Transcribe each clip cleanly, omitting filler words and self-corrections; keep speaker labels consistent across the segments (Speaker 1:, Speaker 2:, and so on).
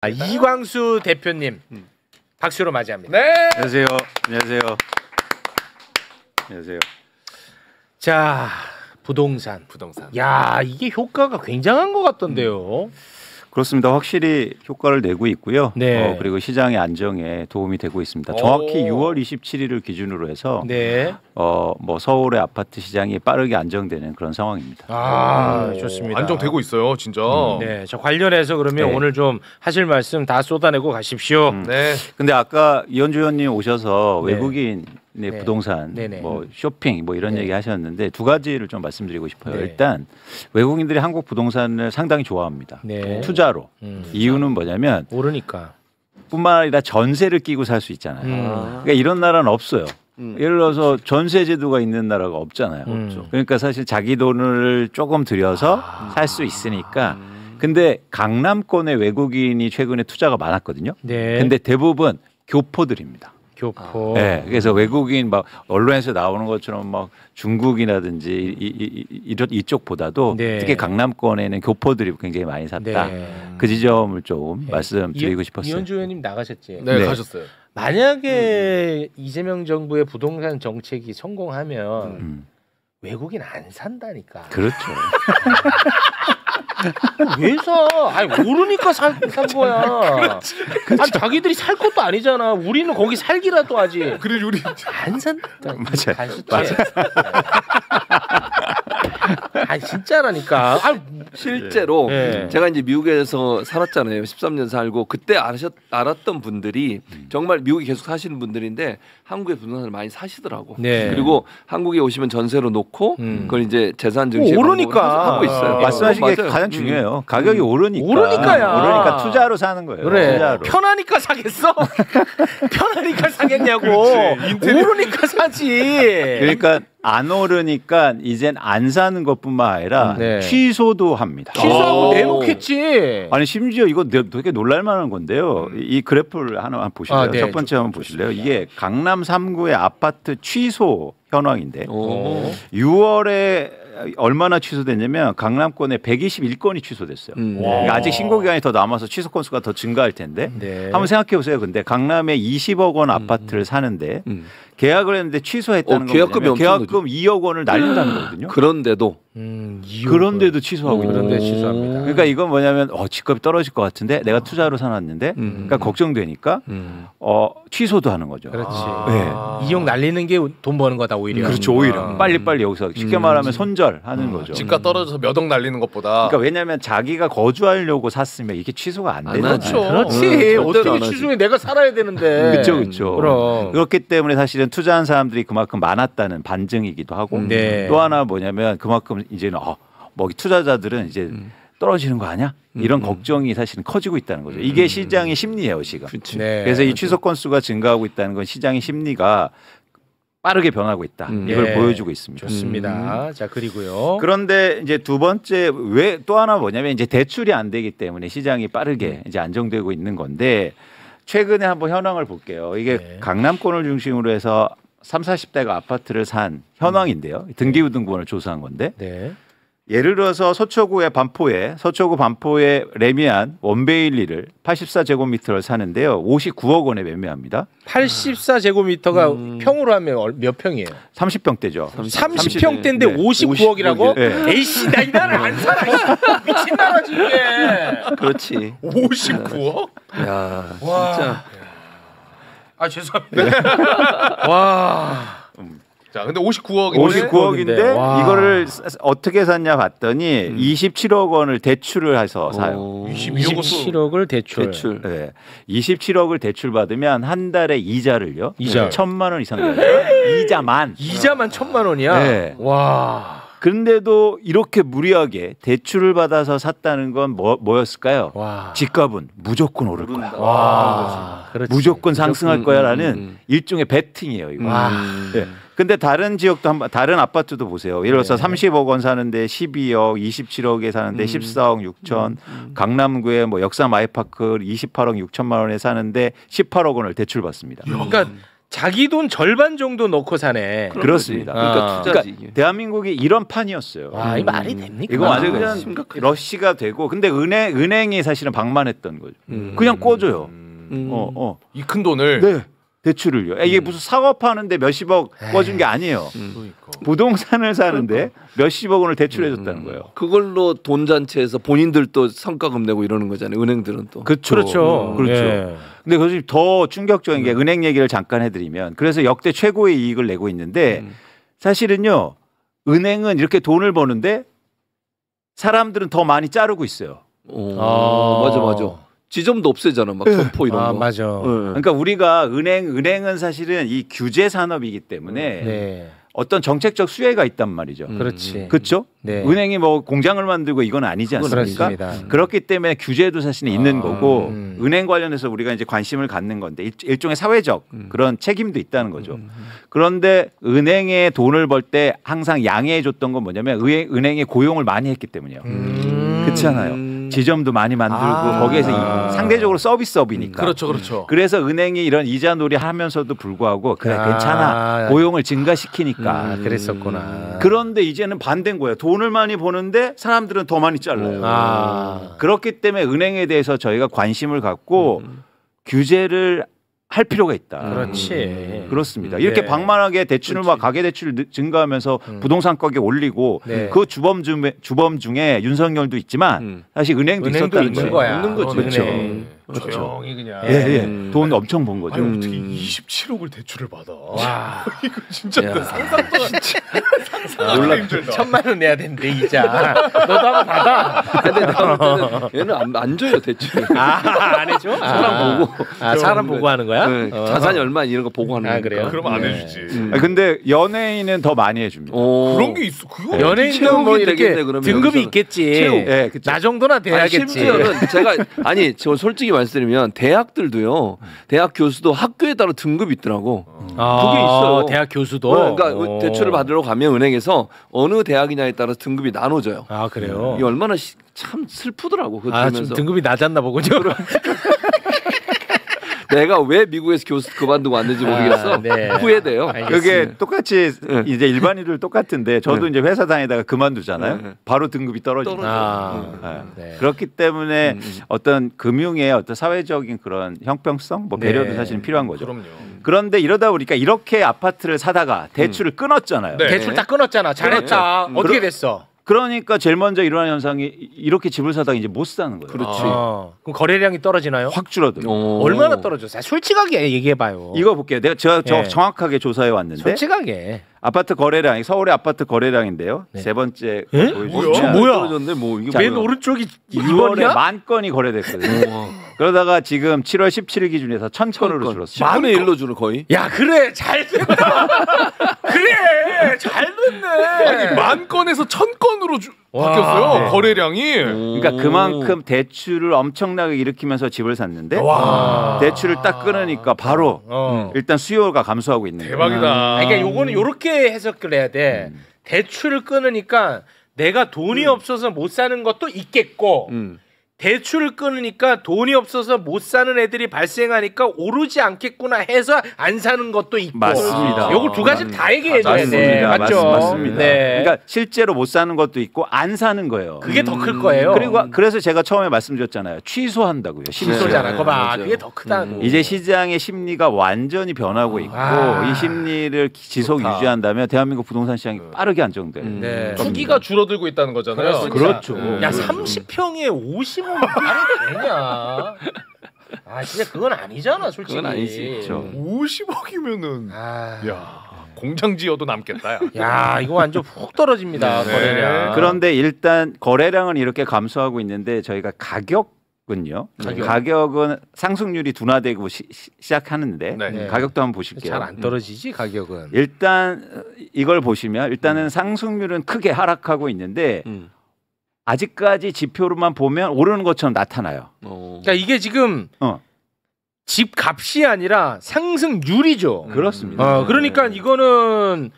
Speaker 1: 이광수 대표님 박수로 맞이합니다.
Speaker 2: 네.
Speaker 3: 안녕하세요. 안녕하세요. 안녕하세요.
Speaker 1: 자, 부동산. 야, 이게 효과가 굉장한 것 같던데요.
Speaker 3: 그렇습니다. 확실히 효과를 내고 있고요.
Speaker 1: 네.
Speaker 3: 그리고 시장의 안정에 도움이 되고 있습니다. 정확히 6월 27일을 기준으로 해서
Speaker 1: 네.
Speaker 3: 뭐 서울의 아파트 시장이 빠르게 안정되는 그런 상황입니다.
Speaker 1: 아, 좋습니다.
Speaker 2: 안정되고 있어요, 진짜.
Speaker 1: 네, 저 관련해서 그러면
Speaker 3: 네.
Speaker 1: 오늘 좀 하실 말씀 다 쏟아내고 가십시오.
Speaker 2: 네.
Speaker 3: 근데 아까 이현주 의원님 오셔서
Speaker 1: 네.
Speaker 3: 외국인
Speaker 1: 네.
Speaker 3: 부동산,
Speaker 1: 네네.
Speaker 3: 뭐 쇼핑, 뭐 이런
Speaker 1: 네.
Speaker 3: 얘기 하셨는데 두 가지를 좀 말씀드리고 싶어요.
Speaker 1: 네.
Speaker 3: 일단 외국인들이 한국 부동산을 상당히 좋아합니다.
Speaker 1: 네.
Speaker 3: 투자로. 이유는 뭐냐면
Speaker 1: 오르니까.
Speaker 3: 뿐만 아니라 전세를 끼고 살 수 있잖아요. 그러니까 이런 나라는 없어요. 예를 들어서 전세 제도가 있는 나라가 없잖아요.
Speaker 1: 없죠.
Speaker 3: 그러니까 사실 자기 돈을 조금 들여서 살 수 있으니까. 근데 강남권의 외국인이 최근에 투자가 많았거든요.
Speaker 1: 네.
Speaker 3: 근데 대부분 교포들입니다.
Speaker 1: 교포.
Speaker 3: 네, 그래서 외국인 막 언론에서 나오는 것처럼 막 중국이라든지 이쪽보다도
Speaker 1: 네.
Speaker 3: 특히 강남권에는 교포들이 굉장히 많이 샀다.
Speaker 1: 네.
Speaker 3: 그 지점을 좀 말씀드리고 싶었어요.
Speaker 1: 이현주 의원님 나가셨지.
Speaker 2: 네,
Speaker 3: 네.
Speaker 2: 가셨어요.
Speaker 1: 만약에 이재명 정부의 부동산 정책이 성공하면 외국인 안 산다니까.
Speaker 3: 그렇죠.
Speaker 1: 왜 사? 아니 오르니까 산 거야. 아니 자기들이 살 것도 아니잖아. 우리는 거기 살기라도 하지.
Speaker 2: 그래 우리
Speaker 1: 안 산다.
Speaker 3: 맞아요.
Speaker 1: 맞아요. 아니 진짜라니까. 아,
Speaker 4: 실제로
Speaker 1: 네.
Speaker 4: 제가 이제 미국에서 살았잖아요. 13년 살고 그때 알았던 분들이 정말 미국에 계속 사시는 분들인데 한국의 부동산을 많이 사시더라고.
Speaker 1: 네.
Speaker 4: 그리고 한국에 오시면 전세로 놓고 그걸 이제 재산 증시
Speaker 1: 오르니까.
Speaker 4: 하고 있어요.
Speaker 3: 말씀하신 게
Speaker 4: 맞아요.
Speaker 3: 가장 중요해요. 가격이 오르니까.
Speaker 1: 오르니까야.
Speaker 3: 오르니까 투자로 사는 거예요.
Speaker 1: 그래.
Speaker 3: 투자로.
Speaker 1: 편하니까 사겠어? 편하니까 사겠냐고. 오르니까 사지.
Speaker 3: 그러니까 안 오르니까 이젠 안 사는 것뿐만 아니라
Speaker 1: 네.
Speaker 3: 취소도 합니다.
Speaker 1: 취소하고 내놓겠지.
Speaker 3: 아니 심지어 이거 되게 놀랄만한 건데요. 이 그래프를 하나 보실래요?
Speaker 1: 아, 네.
Speaker 3: 첫 번째 한번 보실래요? 이게 강남 3구의 아파트 취소 현황인데 6월에 얼마나 취소됐냐면 강남권에 121건이 취소됐어요. 그러니까 아직 신고 기간이 더 남아서 취소 건수가 더 증가할 텐데
Speaker 1: 네.
Speaker 3: 한번 생각해 보세요. 근데 강남에 20억 원 아파트를 사는데 계약을 했는데 취소했다는 건
Speaker 4: 계약금이
Speaker 3: 뭐냐면
Speaker 4: 엄청
Speaker 3: 계약금 2억 원을 날린다는 거거든요.
Speaker 4: 그런데도
Speaker 3: 그런데도 취소하고 있는
Speaker 1: 그런데
Speaker 3: 거예요.
Speaker 1: 취소합니다.
Speaker 3: 그러니까 이건 뭐냐면 집값이 떨어질 것 같은데 내가 투자로 사놨는데 그러니까 걱정되니까 취소도 하는 거죠.
Speaker 1: 그렇지.
Speaker 3: 네.
Speaker 1: 2억 날리는 게 돈 버는 거다 오히려.
Speaker 3: 그렇죠. 오히려 빨리빨리 여기서 쉽게 말하면 손절하는 거죠.
Speaker 2: 집가 떨어져서 몇 억 날리는 것보다.
Speaker 3: 그러니까 왜냐하면 자기가 거주하려고 샀으면 이게 취소가 안 되잖아요.
Speaker 2: 하죠.
Speaker 1: 그렇지.
Speaker 4: 절대로
Speaker 1: 어떻게
Speaker 4: 안 하지.
Speaker 1: 취소해? 내가 살아야 되는데.
Speaker 3: 그렇죠.
Speaker 1: 그럼.
Speaker 3: 그렇기 때문에 사실은 투자한 사람들이 그만큼 많았다는 반증이기도 하고
Speaker 1: 네.
Speaker 3: 또 하나 뭐냐면 그만큼 이제는 뭐 투자자들은 이제 떨어지는 거 아니야? 이런 걱정이 사실은 커지고 있다는 거죠. 이게 시장의 심리예요, 지금.
Speaker 1: 네.
Speaker 3: 그래서 이 취소 건수가 증가하고 있다는 건 시장의 심리가 빠르게 변하고 있다. 이걸
Speaker 1: 네.
Speaker 3: 보여주고 있습니다.
Speaker 1: 좋습니다. 자 그리고요.
Speaker 3: 그런데 이제 두 번째 왜 또 하나 뭐냐면 이제 대출이 안 되기 때문에 시장이 빠르게 이제 안정되고 있는 건데 최근에 한번 현황을 볼게요. 이게
Speaker 1: 네.
Speaker 3: 강남권을 중심으로 해서 30, 40대가 아파트를 산 현황인데요. 등기부등본을 조사한 건데
Speaker 1: 네.
Speaker 3: 예를 들어서 서초구 반포의 레미안 원베일리를 84제곱미터를 사는데요. 59억 원에 매매합니다.
Speaker 1: 84제곱미터가 평으로 하면 몇 평이에요?
Speaker 3: 30평대죠.
Speaker 1: 30평대인데
Speaker 3: 네.
Speaker 1: 59억이라고?
Speaker 3: 네.
Speaker 1: 에이씨 나 이 나라 안 살아. 미친 나라지 이게.
Speaker 4: 그렇지.
Speaker 1: 59억?
Speaker 4: 야,
Speaker 1: 와.
Speaker 4: 진짜.
Speaker 1: 아 죄송합니다. 와.
Speaker 2: 자, 근데 59억인데
Speaker 3: 59억인데
Speaker 1: 와.
Speaker 3: 이거를 어떻게 샀냐 봤더니 27억 원을 대출을 해서 사요.
Speaker 1: 27억을 대출.
Speaker 3: 네. 27억을 대출 받으면 한 달에 이자를요.
Speaker 1: 이자.
Speaker 3: 1,000만 원 이상 내요. 이자만.
Speaker 1: 이자만 1,000만 원이야.
Speaker 3: 네.
Speaker 1: 와.
Speaker 3: 그런데도 이렇게 무리하게 대출을 받아서 샀다는 건 뭐였을까요?
Speaker 1: 와.
Speaker 3: 집값은 무조건 오를 거야.
Speaker 1: 와. 그렇지.
Speaker 3: 무조건 상승할 거야라는 일종의 베팅이에요. 이거.
Speaker 1: 와.
Speaker 3: 네. 근데 다른 지역도 다른 아파트도 보세요. 예를 들어서 30억 원 사는데 12억, 27억에 사는데 14억 6천, 강남구에 뭐 역삼 아이파크 28억 6천만 원에 사는데 18억 원을 대출 받습니다.
Speaker 1: 그러니까 자기 돈 절반 정도 넣고 사네.
Speaker 3: 그렇습니다.
Speaker 4: 그러니까 투자지.
Speaker 3: 그러니까 대한민국이 이런 판이었어요.
Speaker 1: 와, 이 말이 됩니까?
Speaker 3: 이거 완전
Speaker 4: 심각하죠.
Speaker 3: 러시가 되고 근데 은행이 사실은 방만했던 거죠. 그냥 꿔줘요.
Speaker 2: 이 큰 돈을.
Speaker 3: 네. 대출을요. 이게 무슨 사업하는데 몇십억 꿔준 게 아니에요.
Speaker 2: 그러니까.
Speaker 3: 부동산을 사는데 몇십억 원을 대출해줬다는 거예요.
Speaker 4: 그걸로 돈 잔치에서 본인들도 성과금 내고 이러는 거잖아요. 은행들은 또.
Speaker 1: 그렇죠.
Speaker 3: 그렇죠.
Speaker 1: 예.
Speaker 3: 근데 그것이 더 충격적인 게 은행 얘기를 잠깐 해드리면 그래서 역대 최고의 이익을 내고 있는데 사실은요 은행은 이렇게 돈을 버는데 사람들은 더 많이 자르고 있어요.
Speaker 4: 맞아. 지점도 없애잖아. 막 점포 이런 거.
Speaker 1: 맞아.
Speaker 3: 그러니까 우리가 은행은 사실은 이 규제 산업이기 때문에
Speaker 1: 네.
Speaker 3: 어떤 정책적 수혜가 있단 말이죠.
Speaker 1: 그렇지.
Speaker 3: 그렇죠?
Speaker 1: 네.
Speaker 3: 은행이 뭐 공장을 만들고 이건 아니지 않습니까?
Speaker 1: 그렇습니다.
Speaker 3: 그렇기 때문에 규제도 사실은 있는 거고 은행 관련해서 우리가 이제 관심을 갖는 건데 일종의 사회적 그런 책임도 있다는 거죠. 그런데 은행에 돈을 벌 때 항상 양해해 줬던 건 뭐냐면 은행에 고용을 많이 했기 때문이에요. 그렇잖아요. 지점도 많이 만들고 거기에서 상대적으로 서비스업이니까.
Speaker 2: 그렇죠.
Speaker 3: 그래서 은행이 이런 이자 놀이 하면서도 불구하고 그래 괜찮아 고용을 증가시키니까
Speaker 1: 그랬었구나.
Speaker 3: 그런데 이제는 반대인 거예요. 돈을 많이 버는데 사람들은 더 많이 잘라요. 그렇기 때문에 은행에 대해서 저희가 관심을 갖고 규제를 할 필요가 있다.
Speaker 1: 그렇지.
Speaker 3: 그렇습니다. 이렇게
Speaker 1: 네.
Speaker 3: 방만하게 대출과 가계 대출을 증가하면서 부동산 가격 올리고
Speaker 1: 네.
Speaker 3: 그 주범 중에 윤석열도 있지만 사실 은행도 있었다는
Speaker 1: 있는
Speaker 3: 거예요.
Speaker 1: 거야.
Speaker 4: 없는 거지.
Speaker 3: 그렇죠.
Speaker 2: 그렇죠. 조용히 그냥.
Speaker 3: 예. 돈 엄청 번 거죠.
Speaker 2: 아니 어떻게 27억을 대출을 받아?
Speaker 1: 와.
Speaker 2: 이거 진짜
Speaker 4: 야.
Speaker 2: 상상도 상상하기 힘들다.
Speaker 1: 1,000만 원 내야 되는데 이자. 너도 한번 받아.
Speaker 4: 근데 내가 볼 때는 얘는 안 줘요 대출.
Speaker 1: 안 해줘?
Speaker 4: 사람 보고.
Speaker 1: 사람 보고 하는 거야?
Speaker 4: 네, 자산이 얼마 이런 거 보고 하는 거니까.
Speaker 1: 그래요?
Speaker 2: 그럼 안
Speaker 1: 네.
Speaker 2: 해주지.
Speaker 3: 근데 연예인은 더 많이 해줍니다.
Speaker 2: 그런 게 있어. 그거
Speaker 1: 연예인도 뭐
Speaker 4: 채우기
Speaker 1: 이렇게
Speaker 4: 되겠네, 그러면
Speaker 1: 등급이
Speaker 4: 여기서는.
Speaker 1: 있겠지.
Speaker 4: 채우.
Speaker 3: 예, 그쵸.
Speaker 1: 나 정도나
Speaker 4: 아니,
Speaker 1: 돼야겠지.
Speaker 4: 심지어는 제가 저 솔직히 말씀드리면 대학들도요. 대학 교수도 학교에 따라 등급이 있더라고. 그게 있어요.
Speaker 1: 대학 교수도.
Speaker 4: 그러니까 대출을 받으러 가면 은행에서 어느 대학이냐에 따라 등급이 나눠져요.
Speaker 1: 그래요.
Speaker 4: 이게 얼마나 참 슬프더라고. 그거
Speaker 1: 좀
Speaker 4: 들으면서
Speaker 1: 등급이 낮았나 보군요.
Speaker 4: 내가 왜 미국에서 교수 그만두고 왔는지 모르겠어.
Speaker 1: 네.
Speaker 4: 후회돼요.
Speaker 3: 그게 똑같이
Speaker 4: 네.
Speaker 3: 이제 일반인들 똑같은데 저도 이제 회사 다니다가 그만두잖아요.
Speaker 4: 네.
Speaker 3: 바로 등급이 떨어집니다.
Speaker 1: 아,
Speaker 3: 네.
Speaker 1: 네.
Speaker 3: 그렇기 때문에 어떤 금융의 어떤 사회적인 그런 형평성, 뭐 배려도
Speaker 1: 네.
Speaker 3: 사실은 필요한 거죠.
Speaker 2: 그럼요.
Speaker 3: 그런데 이러다 보니까 이렇게 아파트를 사다가 대출을 끊었잖아요.
Speaker 2: 네.
Speaker 1: 대출 딱 끊었잖아. 잘했다. 어떻게 됐어?
Speaker 3: 그러니까 제일 먼저 일어나는 현상이 이렇게 집을 사다가 이제 못 사는 거예요.
Speaker 4: 그렇지.
Speaker 1: 그럼 거래량이 떨어지나요?
Speaker 3: 확 줄어들어.
Speaker 1: 얼마나 떨어졌어요? 솔직하게 얘기해봐요.
Speaker 3: 이거 볼게요. 내가 제가
Speaker 1: 네.
Speaker 3: 정확하게 조사해 왔는데
Speaker 1: 솔직하게.
Speaker 3: 아파트 거래량, 서울의 아파트 거래량인데요.
Speaker 1: 네.
Speaker 3: 세 번째
Speaker 1: 에?
Speaker 3: 보여주시면
Speaker 1: 뭐야?
Speaker 4: 떨어졌네. 뭐 이게
Speaker 1: 맨
Speaker 4: 뭐야.
Speaker 1: 오른쪽이
Speaker 3: 6월에
Speaker 1: 2번이야?
Speaker 3: 만 건이 거래됐거든요. 그러다가 지금 7월 17일 기준에서 1,000건으로 줄었어요.
Speaker 4: 10분의 1로 주는 거의.
Speaker 1: 야 그래 잘 됐다. 그래 잘 됐네.
Speaker 2: 아니 10,000건에서 1,000건으로
Speaker 1: 와.
Speaker 2: 바뀌었어요.
Speaker 3: 네.
Speaker 2: 거래량이.
Speaker 3: 그러니까 그만큼 대출을 엄청나게 일으키면서 집을 샀는데
Speaker 2: 와.
Speaker 3: 대출을 딱 끊으니까 바로 일단 수요가 감소하고 있는 거예요.
Speaker 2: 대박이다.
Speaker 1: 그러니까 요거는 요렇게 해석을 해야 돼. 대출을 끊으니까 내가 돈이 없어서 못 사는 것도 있겠고 대출을 끊으니까 돈이 없어서 못 사는 애들이 발생하니까 오르지 않겠구나 해서 안 사는 것도 있고.
Speaker 3: 맞습니다.
Speaker 1: 요걸 두 가지를 다 얘기해줘야 돼.
Speaker 3: 맞습니다.
Speaker 1: 맞죠?
Speaker 3: 맞습니다.
Speaker 1: 네.
Speaker 3: 그러니까 실제로 못 사는 것도 있고 안 사는 거예요.
Speaker 1: 그게 더 클 거예요.
Speaker 3: 그리고 그래서 제가 처음에 말씀드렸잖아요. 취소한다고요.
Speaker 1: 취소잖아.
Speaker 4: 네,
Speaker 1: 그거 봐.
Speaker 4: 맞아요.
Speaker 1: 그게 더 크다고.
Speaker 3: 이제 시장의 심리가 완전히 변하고 있고 이 심리를 지속
Speaker 2: 좋다.
Speaker 3: 유지한다면 대한민국 부동산 시장이 빠르게 안정돼요.
Speaker 1: 네.
Speaker 2: 투기가 줄어들고 있다는 거잖아요.
Speaker 3: 그렇죠.
Speaker 1: 야 30평에 50원 말이 되냐? 진짜 그건 아니잖아, 솔직히.
Speaker 4: 그건 아니지.
Speaker 3: 그렇죠.
Speaker 2: 50억이면은
Speaker 1: 아,
Speaker 2: 야 공장 지어도 남겠다. 야.
Speaker 1: 야 이거 완전 훅 떨어집니다.
Speaker 2: 네.
Speaker 1: 거래량.
Speaker 3: 그런데 일단 거래량은 이렇게 감소하고 있는데 저희가 가격은요. 가격은 상승률이 둔화되고 시작하는데
Speaker 2: 네.
Speaker 3: 가격도 한번 보실게요.
Speaker 1: 잘 안 떨어지지 가격은.
Speaker 3: 일단 이걸 보시면 일단은 상승률은 크게 하락하고 있는데 아직까지 지표로만 보면 오르는 것처럼 나타나요.
Speaker 1: 그러니까 이게 지금
Speaker 3: 어.
Speaker 1: 집 값이 아니라 상승률이죠.
Speaker 3: 그렇습니다.
Speaker 1: 그러니까 이거는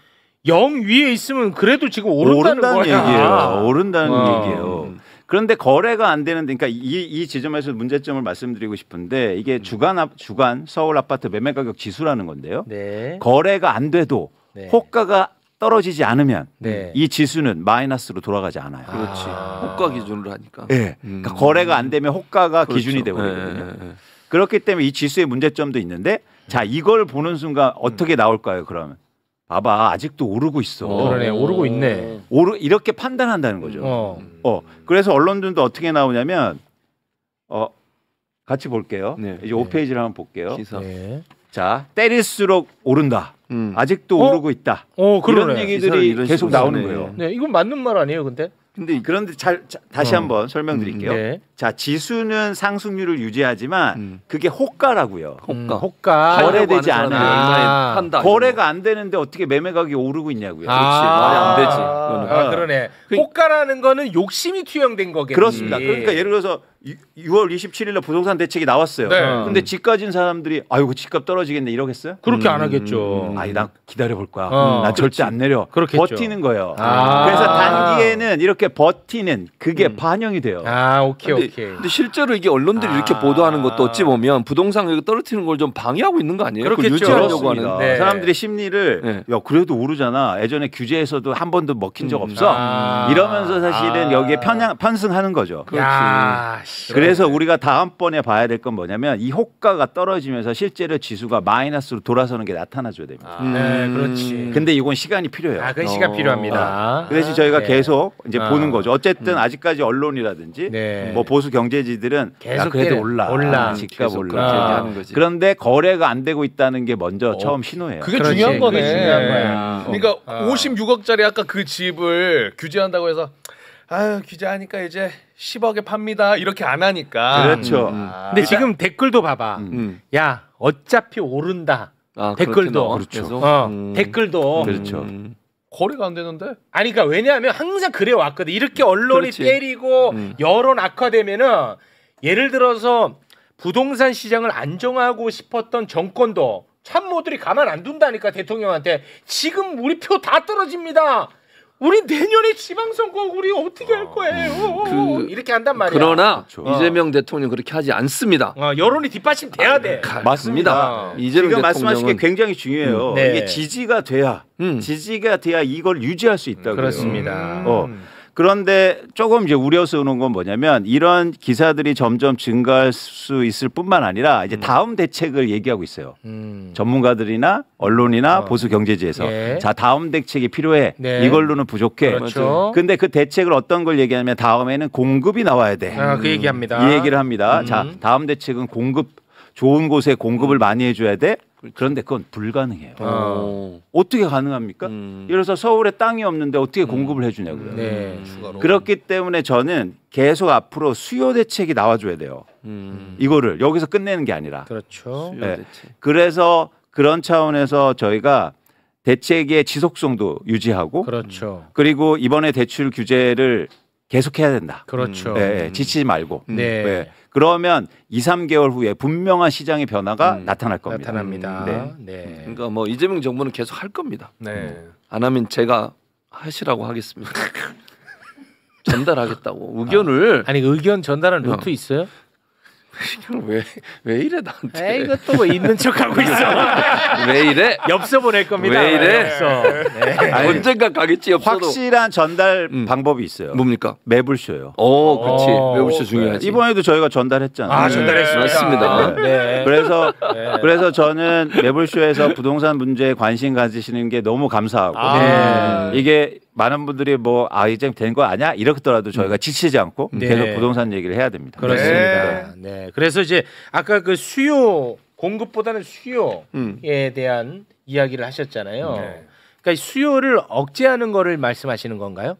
Speaker 1: 0 위에 있으면 그래도 지금 오른다는 거야.
Speaker 3: 얘기예요. 오른다는
Speaker 1: 어.
Speaker 3: 얘기예요. 그런데 거래가 안 되는데, 그러니까 이 지점에서 문제점을 말씀드리고 싶은데 이게 주간 서울 아파트 매매 가격 지수라는 건데요.
Speaker 1: 네.
Speaker 3: 거래가 안 돼도
Speaker 1: 네.
Speaker 3: 호가가 떨어지지 않으면
Speaker 1: 네.
Speaker 3: 이 지수는 마이너스로 돌아가지 않아요.
Speaker 4: 그렇지. 호가 기준으로 하니까.
Speaker 3: 네. 그러니까 거래가 안 되면 호가가
Speaker 4: 그렇죠.
Speaker 3: 기준이 되고 있거든요.
Speaker 4: 네.
Speaker 3: 그렇기 때문에 이 지수의 문제점도 있는데 자 이걸 보는 순간 어떻게 나올까요? 그러면 봐봐 아직도 오르고 있어.
Speaker 1: 그러네. 오르고 있네.
Speaker 3: 이렇게 판단한다는 거죠. 그래서 언론들도 어떻게 나오냐면 같이 볼게요.
Speaker 4: 네.
Speaker 3: 이제 5페이지를 한번 볼게요.
Speaker 4: 기사.
Speaker 1: 네.
Speaker 3: 자 때릴수록 오른다. 아직도 오르고 있다.
Speaker 1: 그러네.
Speaker 3: 이런 얘기들이
Speaker 4: 이런
Speaker 3: 계속
Speaker 4: 식으로
Speaker 3: 나오는
Speaker 4: 쓰네.
Speaker 3: 거예요.
Speaker 1: 네, 이건 맞는 말 아니에요, 근데?
Speaker 3: 그런데 다시 한번 설명드릴게요.
Speaker 1: 네.
Speaker 3: 자 지수는 상승률을 유지하지만 그게 호가라고요.
Speaker 1: 호가.
Speaker 3: 거래되지 않아요.
Speaker 4: 얼마에 판다.
Speaker 3: 거래가 안 되는데 어떻게 매매 가격이 오르고 있냐고요.
Speaker 4: 말이 안 되지. 이거는.
Speaker 1: 그러네. 호가라는 거는 욕심이 투영된 거겠지.
Speaker 3: 그렇습니다. 그러니까 예를 들어서 6월 27일에 부동산 대책이 나왔어요.
Speaker 2: 네.
Speaker 3: 근데 집 가진 사람들이 아이고 집값 떨어지겠네 이러겠어요?
Speaker 1: 그렇게 안 하겠죠.
Speaker 3: 아니 나 기다려 볼 거야. 나
Speaker 1: 그렇지.
Speaker 3: 절대 안 내려.
Speaker 1: 그렇겠죠.
Speaker 3: 버티는 거예요.
Speaker 1: 아.
Speaker 3: 그래서 단기에는 이렇게 버티는 그게 반영이 돼요.
Speaker 1: 오케이.
Speaker 4: 근데 실제로 이게 언론들이 이렇게 보도하는 것도 어찌 보면 부동산 가격 떨어뜨리는 걸 좀 방해하고 있는 거 아니에요?
Speaker 1: 그렇겠죠.
Speaker 4: 그걸 유지하려고
Speaker 3: 그렇습니다.
Speaker 4: 하는.
Speaker 1: 네.
Speaker 3: 사람들이 심리를
Speaker 4: 네.
Speaker 3: 야 그래도 오르잖아. 예전에 규제에서도 한 번도 먹힌 적 없어. 이러면서 사실은 여기에 편승하는 거죠. 그래서 우리가 다음번에 봐야 될 건 뭐냐면 이 호가가 떨어지면서 실제로 지수가 마이너스로 돌아서는 게 나타나줘야 됩니다.
Speaker 1: 네, 그렇지.
Speaker 3: 근데 이건 시간이 필요해요.
Speaker 1: 그 시간 필요합니다.
Speaker 3: 그래서 저희가
Speaker 1: 네.
Speaker 3: 계속 이제 보는 거죠. 어쨌든 아직까지 언론이라든지
Speaker 1: 네.
Speaker 3: 뭐 보수 경제지들은
Speaker 1: 계속
Speaker 3: 그래도 올라. 집값
Speaker 4: 계속
Speaker 3: 올라.
Speaker 4: 그렇게 얘기하는 거지.
Speaker 3: 그런데 거래가 안 되고 있다는 게 먼저 처음 신호예요.
Speaker 2: 그게
Speaker 1: 그렇지,
Speaker 2: 중요한 거네.
Speaker 1: 그게 중요한 거야.
Speaker 2: 그러니까 56억짜리 아까 그 집을 규제한다고 해서 규제하니까 이제 10억에 팝니다. 이렇게 안 하니까.
Speaker 3: 그렇죠.
Speaker 1: 근데 지금 댓글도 봐봐. 야, 어차피 오른다. 댓글도.
Speaker 4: 그렇죠.
Speaker 1: 댓글도.
Speaker 3: 그렇죠.
Speaker 2: 거래가 안 되는데?
Speaker 1: 아니 그러니까 왜냐하면 항상 그래 왔거든. 이렇게 언론이
Speaker 4: 그렇지.
Speaker 1: 때리고 여론 악화되면은 예를 들어서 부동산 시장을 안정하고 싶었던 정권도 참모들이 가만 안 둔다니까 대통령한테 지금 우리 표 다 떨어집니다. 우리 내년에 지방선거 우리 어떻게 할 거예요? 이렇게 한단 말이야.
Speaker 4: 그러나
Speaker 3: 그렇죠.
Speaker 4: 이재명 대통령 그렇게 하지 않습니다.
Speaker 1: 여론이 뒷받침 돼야 돼.
Speaker 3: 맞습니다.
Speaker 4: 이재명
Speaker 3: 지금 말씀하신 게
Speaker 4: 대통령은
Speaker 3: 굉장히 중요해요.
Speaker 1: 네.
Speaker 3: 이게 지지가 돼야 이걸 유지할 수 있다고요.
Speaker 1: 그렇습니다.
Speaker 3: 그런데 조금 이제 우려스러운 건 뭐냐면 이런 기사들이 점점 증가할 수 있을 뿐만 아니라 이제 다음 대책을 얘기하고 있어요. 전문가들이나 언론이나 보수 경제지에서
Speaker 1: 예.
Speaker 3: 자 다음 대책이 필요해.
Speaker 1: 네.
Speaker 3: 이걸로는 부족해.
Speaker 1: 그렇죠.
Speaker 3: 근데 그 대책을 어떤 걸 얘기하냐면 다음에는 공급이 나와야 돼.
Speaker 1: 그 얘기합니다.
Speaker 3: 이 얘기를 합니다. 자 다음 대책은 좋은 곳에 공급을 많이 해줘야 돼. 그런데 그건 불가능해요. 어떻게 가능합니까? 예를 들어서 서울에 땅이 없는데 어떻게 공급을 해주냐고요.
Speaker 1: 네.
Speaker 3: 그렇기 때문에 저는 계속 앞으로 수요 대책이 나와줘야 돼요. 이거를 여기서 끝내는 게 아니라.
Speaker 1: 그렇죠.
Speaker 3: 네. 그래서 그런 차원에서 저희가 대책의 지속성도 유지하고
Speaker 1: 그렇죠.
Speaker 3: 그리고 이번에 대출 규제를 계속해야 된다.
Speaker 1: 그렇죠.
Speaker 3: 네, 지치지 말고.
Speaker 1: 네.
Speaker 3: 네. 그러면 2, 3개월 후에 분명한 시장의 변화가 나타날 겁니다.
Speaker 1: 나타납니다.
Speaker 3: 네.
Speaker 1: 네.
Speaker 4: 그러니까 뭐 이재명 정부는 계속 할 겁니다.
Speaker 2: 네.
Speaker 4: 안 하면 제가 하시라고 하겠습니다. 전달하겠다고 의견을.
Speaker 1: 아니 의견 전달한 루트 있어요?
Speaker 4: 왜 이래 나한테?
Speaker 1: 이것도 뭐 있는 척하고 있어.
Speaker 4: 왜 이래?
Speaker 1: 엽서 보낼 겁니다.
Speaker 4: 왜 이래?
Speaker 1: 엽서. 네.
Speaker 4: 언젠가 가겠지 없어도.
Speaker 3: 확실한 전달 방법이 있어요.
Speaker 4: 뭡니까?
Speaker 3: 매불쇼요.
Speaker 4: 그렇지. 매불쇼 중요하지.
Speaker 3: 이번에도 저희가 전달했잖아요.
Speaker 1: 전달했습니다.
Speaker 4: 맞습니다.
Speaker 1: 네.
Speaker 3: 그래서 저는 매불쇼에서 부동산 문제에 관심 가지시는 게 너무 감사하고 이게 많은 분들이 이제 된 거 아니야? 이렇더라도 저희가 지치지 않고 계속 부동산 얘기를 해야 됩니다.
Speaker 1: 그렇습니다. 네. 그래서 이제 아까 그 수요 공급보다는 수요에 대한 이야기를 하셨잖아요. 그러니까 수요를 억제하는 거를 말씀하시는 건가요?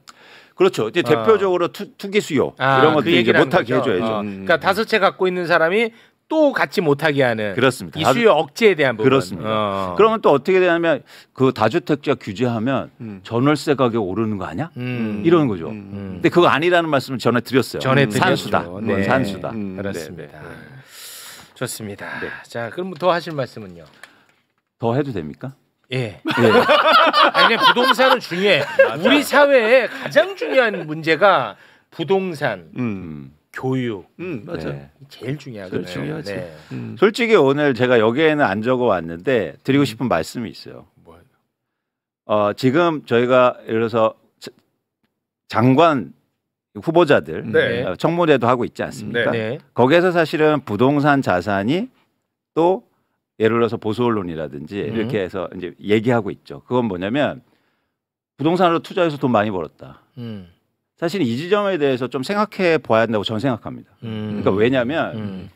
Speaker 3: 그렇죠. 이제 대표적으로 투기 수요 이런 것들 이제 못하게 해줘야죠.
Speaker 1: 그러니까 5채 갖고 있는 사람이 또 갖지 못하게 하는
Speaker 3: 그렇습니다.
Speaker 1: 이 수요 억제에 대한 부분.
Speaker 3: 그렇습니다. 그러면 또 어떻게 되냐면 그 다주택자 규제하면 전월세 가격 오르는 거 아니야? 이러는 거죠. 근데 그거 아니라는 말씀을 전해드렸어요. 산수다.
Speaker 1: 네.
Speaker 3: 산수다.
Speaker 1: 그렇습니다. 좋습니다. 자, 그럼 더 하실 말씀은요?
Speaker 3: 더 해도 됩니까?
Speaker 1: 예. 아니 부동산은 중요해. 우리 사회에 가장 중요한 문제가 부동산, 교육,
Speaker 4: 맞아.
Speaker 3: 네.
Speaker 1: 제일 중요하거든요.
Speaker 4: 중요하지.
Speaker 1: 네.
Speaker 3: 솔직히 오늘 제가 여기에는 안 적어 왔는데 드리고 싶은 말씀이 있어요. 지금 저희가 예를 들어서 장관 후보자들
Speaker 2: 네.
Speaker 3: 청문회도 하고 있지 않습니까?
Speaker 1: 네.
Speaker 3: 거기에서 사실은 부동산 자산이 또 예를 들어서 보수 언론이라든지 이렇게 해서 이제 얘기하고 있죠. 그건 뭐냐면 부동산으로 투자해서 돈 많이 벌었다. 사실 이 지점에 대해서 좀 생각해 봐야 한다고 저는 생각합니다. 그러니까 왜냐하면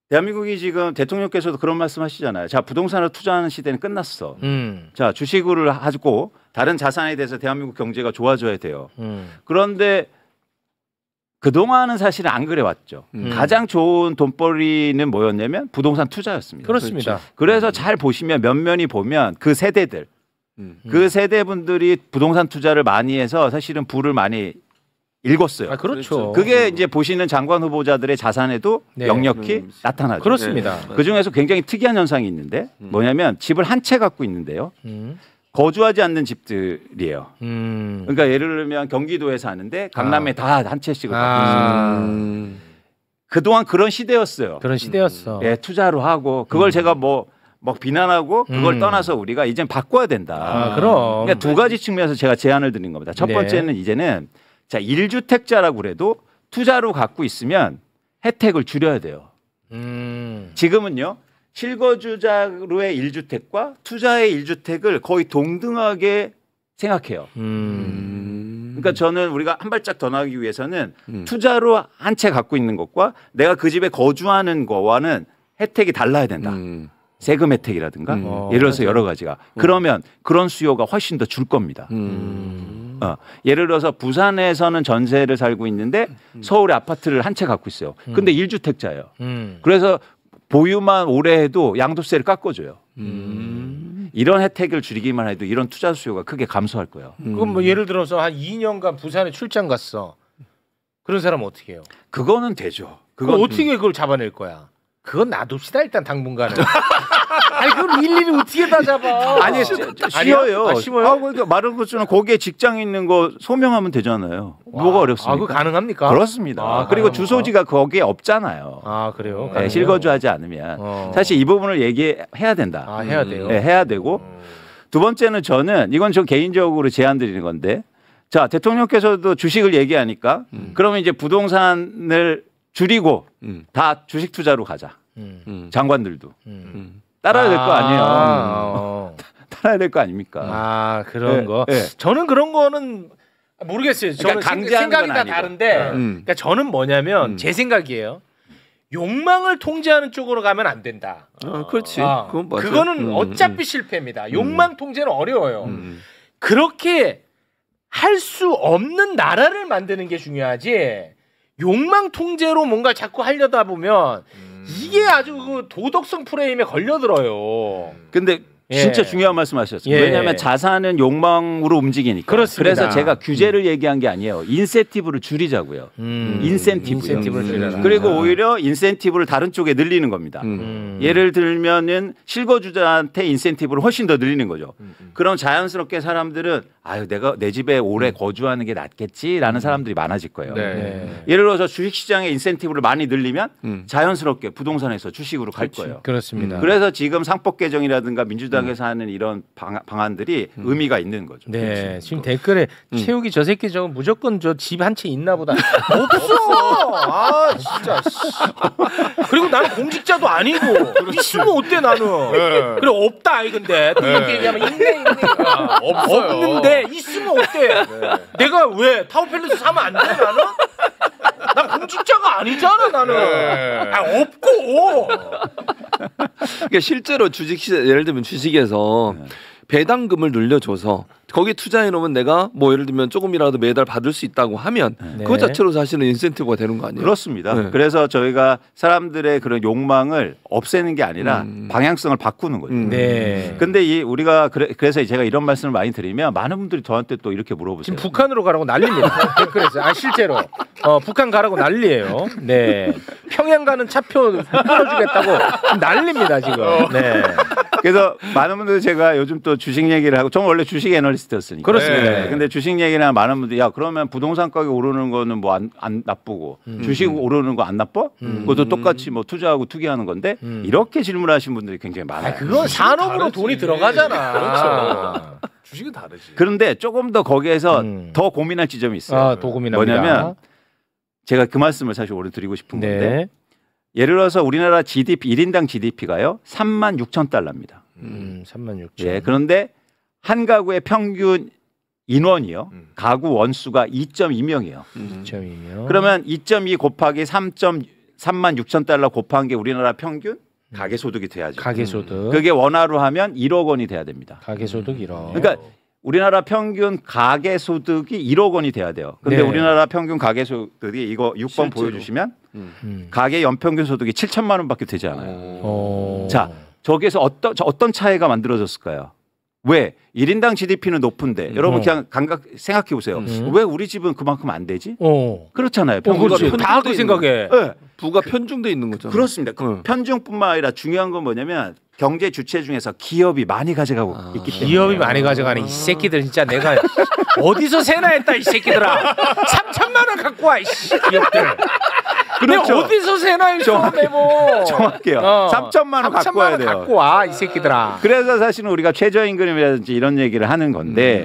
Speaker 3: 대한민국이 지금 대통령께서도 그런 말씀하시잖아요. 자, 부동산으로 투자하는 시대는 끝났어. 자, 주식을 하고 다른 자산에 대해서 대한민국 경제가 좋아져야 돼요. 그런데 그동안은 사실은 안 그래 왔죠. 가장 좋은 돈벌이는 뭐였냐면 부동산 투자였습니다.
Speaker 1: 그렇습니다.
Speaker 3: 그래서 잘 보시면 면면이 보면 그 세대들, 그 세대분들이 부동산 투자를 많이 해서 사실은 부를 많이 읽었어요.
Speaker 1: 아, 그렇죠.
Speaker 3: 그게 이제 보시는 장관 후보자들의 자산에도
Speaker 1: 네.
Speaker 3: 역력히 나타나죠.
Speaker 1: 그렇습니다.
Speaker 3: 그 중에서 굉장히 특이한 현상이 있는데 뭐냐면 집을 한 채 갖고 있는데요. 거주하지 않는 집들이에요. 그러니까 예를 들면 경기도에 사는데 강남에 다 한 채씩을 갖고 있어요. 그동안 그런 시대였어요.
Speaker 1: 그런 시대였어.
Speaker 3: 예, 투자로 하고 그걸 제가 뭐 비난하고 그걸 떠나서 우리가 이젠 바꿔야 된다.
Speaker 1: 아, 그럼.
Speaker 3: 그러니까 두 가지 측면에서 제가 제안을 드린 겁니다. 첫
Speaker 1: 네.
Speaker 3: 번째는 이제는 자, 1주택자라고 그래도 투자로 갖고 있으면 혜택을 줄여야 돼요. 지금은요. 실거주자로의 1주택과 투자의 1주택을 거의 동등하게 생각해요. 그러니까 저는 우리가 한 발짝 더 나가기 위해서는 투자로 한 채 갖고 있는 것과 내가 그 집에 거주하는 거와는 혜택이 달라야 된다. 세금 혜택이라든가 예를 들어서 여러 가지가. 그러면 그런 수요가 훨씬 더 줄 겁니다. 예를 들어서 부산에서는 전세를 살고 있는데 서울에 아파트를 한 채 갖고 있어요. 근데 1주택자예요. 그래서 보유만 오래 해도 양도세를 깎아줘요. 이런 혜택을 줄이기만 해도 이런 투자 수요가 크게 감소할 거예요.
Speaker 1: 그럼 뭐 예를 들어서 한 2년간 부산에 출장 갔어. 그런 사람은 어떻게 해요?
Speaker 3: 그거는 되죠.
Speaker 1: 그럼 어떻게 그걸 잡아낼 거야? 그건 놔둡시다 일단 당분간은. 아니 그걸 일일이 어떻게 다 잡아?
Speaker 3: 아니 쉬워요.
Speaker 1: 아, 쉬워요?
Speaker 3: 그러니까 말한 것처럼 거기에 직장 있는 거 소명하면 되잖아요. 뭐가 어렵습니까?
Speaker 1: 그거 가능합니까?
Speaker 3: 그렇습니다. 그리고 주소지가 거기에 없잖아요.
Speaker 1: 아 그래요?
Speaker 3: 네, 실거주하지 않으면 사실 이 부분을 얘기해야 된다.
Speaker 1: 아 해야 돼요.
Speaker 3: 네, 해야 되고 두 번째는 저는 이건 저 개인적으로 제안드리는 건데 자 대통령께서도 주식을 얘기하니까 그러면 이제 부동산을 줄이고 다 주식 투자로 가자. 장관들도 따라야 될 거 아니에요. 따라야 될 거 아닙니까?
Speaker 1: 아 그런
Speaker 3: 네,
Speaker 1: 거.
Speaker 3: 네.
Speaker 1: 저는 그런 거는 모르겠어요. 저는
Speaker 3: 그러니까 강제하는
Speaker 1: 생각이
Speaker 3: 건
Speaker 1: 다
Speaker 3: 아니고.
Speaker 1: 다른데, 그러니까 저는 뭐냐면 제 생각이에요. 욕망을 통제하는 쪽으로 가면 안 된다.
Speaker 4: 그렇지. 그건 맞아.
Speaker 1: 그거는 어차피 실패입니다. 욕망 통제는 어려워요. 그렇게 할 수 없는 나라를 만드는 게 중요하지. 욕망 통제로 뭔가 자꾸 하려다 보면 이게 아주 그 도덕성 프레임에 걸려들어요.
Speaker 3: 근데 진짜 중요한 말씀하셨어요.
Speaker 1: 예.
Speaker 3: 왜냐하면 자산은 욕망으로 움직이니까.
Speaker 1: 그렇습니다.
Speaker 3: 그래서 제가 규제를 얘기한 게 아니에요. 인센티브를 줄이자고요. 인센티브를
Speaker 1: 줄여라.
Speaker 3: 그리고 오히려 인센티브를 다른 쪽에 늘리는 겁니다. 예를 들면은 실거주자한테 인센티브를 훨씬 더 늘리는 거죠. 그럼 자연스럽게 사람들은 아유 내가 내 집에 오래 거주하는 게 낫겠지라는 사람들이 많아질 거예요.
Speaker 1: 네.
Speaker 3: 예를 들어서 주식시장의 인센티브를 많이 늘리면 자연스럽게 부동산에서 주식으로 갈 거예요.
Speaker 1: 그렇습니다.
Speaker 3: 그래서 지금 상법 개정이라든가 민주당에서 하는 이런 방안들이 의미가 있는 거죠.
Speaker 1: 네, 지금 댓글에 채우기 저 새끼 저거 무조건 저 집 한 채 있나 보다. 없어. 아 진짜. 그리고 나는 공직자도 아니고 있으면 어때 나는. 그래 없다 아이 근데 이렇게 얘기하면 있네.
Speaker 2: 없어요.
Speaker 1: 없는데 있으면 어때? 내가 왜 타워팰리스 사면 안 돼 나는? 나 공직자가 아니잖아 나는. 아 없고.
Speaker 4: 그러니까 실제로 주식 예를 들면 주식에서 배당금을 늘려줘서 거기 투자해 놓으면 내가 뭐 예를 들면 조금이라도 매달 받을 수 있다고 하면 그것 자체로 사실은 인센티브가 되는 거 아니에요?
Speaker 3: 그렇습니다.
Speaker 4: 네.
Speaker 3: 그래서 저희가 사람들의 그런 욕망을 없애는 게 아니라 방향성을 바꾸는 거죠.
Speaker 1: 네.
Speaker 3: 근데 우리가 그래서 제가 이런 말씀을 많이 드리면 많은 분들이 저한테 또 이렇게 물어보세요.
Speaker 1: 지금 북한으로 가라고 난립니다. 댓글에서. 아 실제로 북한 가라고 난리예요. 네. 평양 가는 차표 끊어주겠다고 난립니다 지금. 네.
Speaker 3: 그래서 많은 분들 제가 요즘 또 주식 얘기를 하고 저는 원래 주식 애널리스트 저널리스트였으니까.
Speaker 1: 그렇습니다.
Speaker 3: 네. 근데 주식 얘기나 많은 분들이 야 그러면 부동산 가격 오르는 거는 뭐 안 나쁘고 주식 오르는 거 안 나빠? 그것도 똑같이 뭐 투자하고 투기하는 건데 이렇게 질문하신 분들이 굉장히 많아요.
Speaker 1: 그건 산업으로
Speaker 2: 다르지.
Speaker 1: 돈이 들어가잖아.
Speaker 2: 그렇죠. 주식은 다르지.
Speaker 3: 그런데 조금 더 거기에서 더 고민할 지점이 있어요.
Speaker 1: 더 고민합니다.
Speaker 3: 뭐냐면 제가 그 말씀을 사실 오늘 드리고 싶은
Speaker 1: 네.
Speaker 3: 건데 예를 들어서 우리나라 GDP 1인당 GDP가요 36,000달러입니다.
Speaker 1: 36,000.
Speaker 3: 예, 그런데 한 가구의 평균 인원이요. 가구 원수가 2.2명이에요.
Speaker 1: 2.2명.
Speaker 3: 그러면 2.2 곱하기 36,000달러 곱한 게 우리나라 평균 가계소득이 돼야죠.
Speaker 1: 가계소득.
Speaker 3: 그게 원화로 하면 1억 원이 돼야 됩니다.
Speaker 1: 가계소득 1억.
Speaker 3: 그러니까 우리나라 평균 가계소득이 1억 원이 돼야 돼요. 근데
Speaker 1: 네.
Speaker 3: 우리나라 평균 가계소득이 이거 6번
Speaker 4: 실제로.
Speaker 3: 보여주시면 가계 연평균 소득이 7천만 원밖에 되지 않아요. 자, 저기에서 어떤 차이가 만들어졌을까요? 왜 1인당 GDP는 높은데 여러분 그냥 감각 생각해 보세요. 왜 우리 집은 그만큼 안 되지? 그렇잖아요.
Speaker 1: 그렇지. 다 그 생각에.
Speaker 3: 네.
Speaker 4: 부가 편중돼 있는 거잖아.
Speaker 3: 그렇습니다. 편중뿐만 아니라 중요한 건 뭐냐면 경제 주체 중에서 기업이 많이 가져가고 있기 때문에
Speaker 1: 기업이 많이 가져가는 이 새끼들 진짜 내가 어디서 세나 했다 이 새끼들아. 3천만 원 갖고 와 이씨 기업들.
Speaker 3: 그렇죠.
Speaker 1: 내가 어디서 세나 했어 메모.
Speaker 3: 정확해요. 3천만 원 갖고 와야 돼요.
Speaker 1: 갖고 와 이 새끼들아.
Speaker 3: 그래서 사실은 우리가 최저임금이라든지 이런 얘기를 하는 건데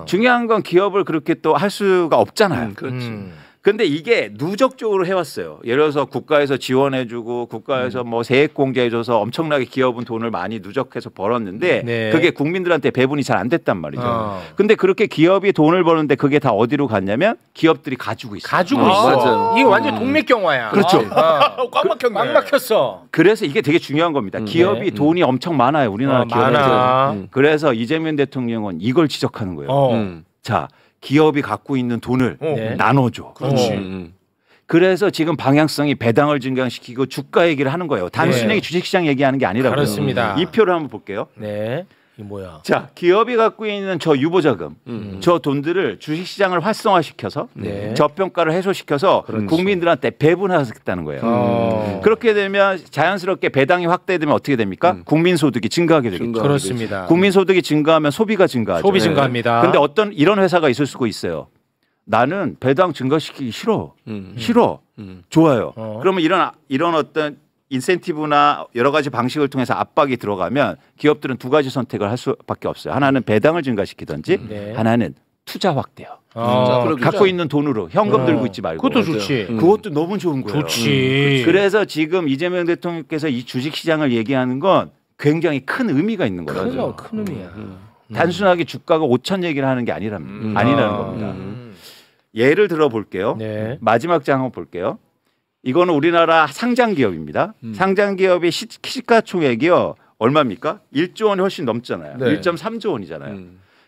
Speaker 3: 중요한 건 기업을 그렇게 또 할 수가 없잖아요.
Speaker 4: 그렇지.
Speaker 3: 근데 이게 누적적으로 해왔어요. 예를 들어서 국가에서 지원해주고 국가에서 뭐 세액공제해줘서 엄청나게 기업은 돈을 많이 누적해서 벌었는데
Speaker 1: 네.
Speaker 3: 그게 국민들한테 배분이 잘 안 됐단 말이죠. 근데 그렇게 기업이 돈을 버는데 그게 다 어디로 갔냐면 기업들이 가지고 있어요.
Speaker 1: 가지고 있어.
Speaker 4: 맞아요.
Speaker 1: 이거 완전 동맥경화야.
Speaker 3: 그렇죠.
Speaker 2: 꽉 막혔네.
Speaker 1: 꽉 막혔어.
Speaker 3: 그래서 이게 되게 중요한 겁니다. 기업이 돈이 엄청 많아요. 우리나라 기업은.
Speaker 1: 많아.
Speaker 3: 그래서 이재명 대통령은 이걸 지적하는 거예요. 자, 기업이 갖고 있는 돈을 나눠줘.
Speaker 2: 그렇지.
Speaker 3: 그래서 지금 방향성이 배당을 증강시키고 주가 얘기를 하는 거예요. 단순히 주식시장 얘기하는 게 아니라고요.
Speaker 1: 그렇습니다.
Speaker 3: 이 표를 한번 볼게요.
Speaker 1: 네. 이 뭐야?
Speaker 3: 자, 기업이 갖고 있는 저 유보자금, 저 돈들을 주식시장을 활성화시켜서 저평가를 해소시켜서 국민들한테 배분하겠다는 거예요. 그렇게 되면 자연스럽게 배당이 확대되면 어떻게 됩니까? 국민소득이 증가하게 되겠죠.
Speaker 1: 그렇습니다.
Speaker 3: 국민소득이 증가하면 소비가 증가하죠.
Speaker 1: 소비 증가합니다.
Speaker 3: 근데 어떤 이런 회사가 있을 수가 있어요. 나는 배당 증가시키기 싫어. 싫어. 좋아요. 그러면 이런 어떤 인센티브나 여러 가지 방식을 통해서 압박이 들어가면 기업들은 두 가지 선택을 할 수밖에 없어요. 하나는 배당을 증가시키든지 하나는 투자 확대요. 갖고 있는 돈으로 현금 들고 있지 말고.
Speaker 1: 그것도 좋지.
Speaker 3: 그것도 너무 좋은 거예요.
Speaker 1: 좋지.
Speaker 3: 그래서 지금 이재명 대통령께서 이 주식시장을 얘기하는 건 굉장히 큰 의미가 있는 거죠.
Speaker 1: 큰 의미야.
Speaker 3: 단순하게 주가가 5천 얘기를 하는 게 아니라는 겁니다. 예를 들어 볼게요.
Speaker 1: 네.
Speaker 3: 마지막 장 한번 볼게요. 이거는 우리나라 상장 기업입니다. 상장 기업의 시가총액이요. 얼마입니까? 1조 원이 훨씬 넘잖아요.
Speaker 2: 네.
Speaker 3: 1.3조 원이잖아요.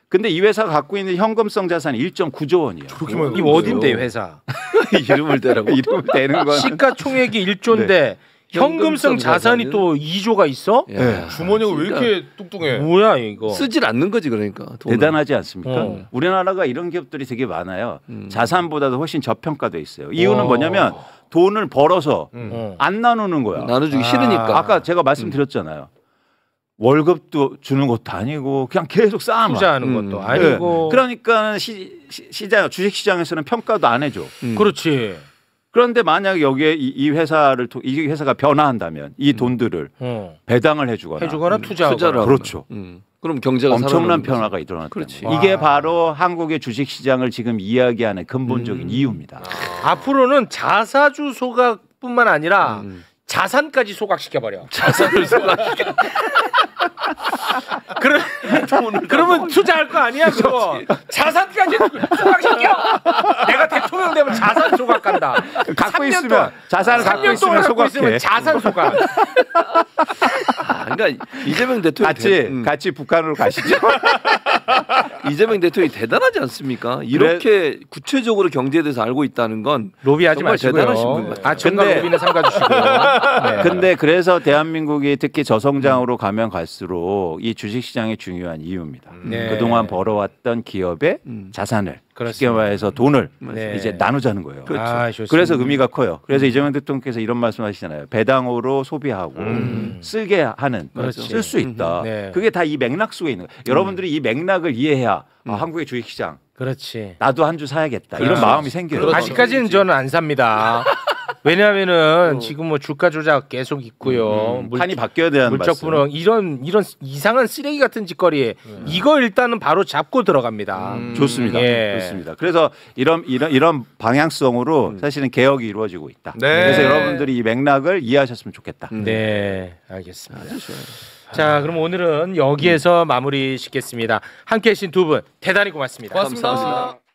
Speaker 3: 근데 이 회사가 갖고 있는 현금성 자산이 1.9조 원이에요.
Speaker 1: 이 어딘데 회사?
Speaker 4: 이름을 대라고.
Speaker 3: 이름을 대는 건
Speaker 1: 시가총액이 1조인데 현금성 자산이 또 2조가 있어?
Speaker 2: 주머니가 왜 이렇게 뚱뚱해?
Speaker 1: 뭐야 이거?
Speaker 4: 쓰질 않는 거지 그러니까. 돈을.
Speaker 3: 대단하지 않습니까? 우리나라가 이런 기업들이 되게 많아요. 자산보다도 훨씬 저평가돼 있어요. 이유는 뭐냐면 돈을 벌어서 안 나누는 거야.
Speaker 4: 나눠주기 싫으니까.
Speaker 3: 아까 제가 말씀드렸잖아요. 월급도 주는 것도 아니고 그냥 계속 쌓아놔.
Speaker 1: 투자하는 것도 아니고.
Speaker 3: 그러니까 시장 주식시장에서는 평가도 안 해줘.
Speaker 1: 그렇지.
Speaker 3: 그런데 만약 여기에 이 회사가 변화한다면 이 돈들을 배당을 해주거나
Speaker 1: 투자하거나.
Speaker 3: 그렇죠.
Speaker 4: 그럼 경제가
Speaker 3: 엄청난 변화가 일어났다. 이게 바로 한국의 주식시장을 지금 이야기하는 근본적인 이유입니다.
Speaker 1: 앞으로는 자사주 소각뿐만 아니라 자산까지 소각시켜버려.
Speaker 4: 자산을 소각시켜.
Speaker 1: 그러면 투자할 거 아니야 그거. 자산까지 소각시켜. 내가 대통령 되면 자산 소각한다.
Speaker 3: 갖고 있으면 자산을 갖고 있으면 소각해.
Speaker 1: 자산 소각.
Speaker 4: 그러니까 이재명 대통령
Speaker 3: 같이 북한으로 가시죠.
Speaker 4: 이재명 대통령이 대단하지 않습니까? 이렇게 구체적으로 경제에 대해서 알고 있다는 건
Speaker 1: 로비하지
Speaker 4: 정말
Speaker 1: 마시고요.
Speaker 4: 대단하신 분 같아요.
Speaker 1: 정말 로비는 삼가주시고요. 네.
Speaker 3: 근데 그래서 대한민국이 특히 저성장으로 가면 갈수록 이 주식시장이 중요한 이유입니다. 그동안 벌어왔던 기업의 자산을 쉽게 말해서 돈을
Speaker 1: 네.
Speaker 3: 이제 나누자는 거예요.
Speaker 1: 그렇죠.
Speaker 3: 그래서 의미가 커요. 그래서 이재명 대통령께서 이런 말씀하시잖아요. 배당으로 소비하고 쓰게 하는 쓸 수 있다.
Speaker 1: 네.
Speaker 3: 그게 다 이 맥락 속에 있는 거예요. 여러분들이 이 맥락을 이해해야 한국의 주식시장
Speaker 1: 그렇지.
Speaker 3: 나도 한 주 사야겠다. 이런 마음이 생겨요.
Speaker 1: 아직까지는 저는 안 삽니다. 왜냐하면은 지금 뭐 주가 조작 계속 있고요.
Speaker 3: 판이 바뀌어야 되는
Speaker 1: 물적 분홍 이런 이상한 쓰레기 같은 짓거리에 이거 일단은 바로 잡고 들어갑니다.
Speaker 3: 좋습니다.
Speaker 1: 예.
Speaker 3: 좋습니다. 그래서 이런 방향성으로 사실은 개혁이 이루어지고 있다.
Speaker 2: 네.
Speaker 3: 그래서 여러분들이 이 맥락을 이해하셨으면 좋겠다.
Speaker 1: 네, 알겠습니다. 자, 그럼 오늘은 여기에서 마무리 짓겠습니다. 함께해 주신 두 분 대단히 고맙습니다.
Speaker 2: 고맙습니다.
Speaker 4: 감사합니다.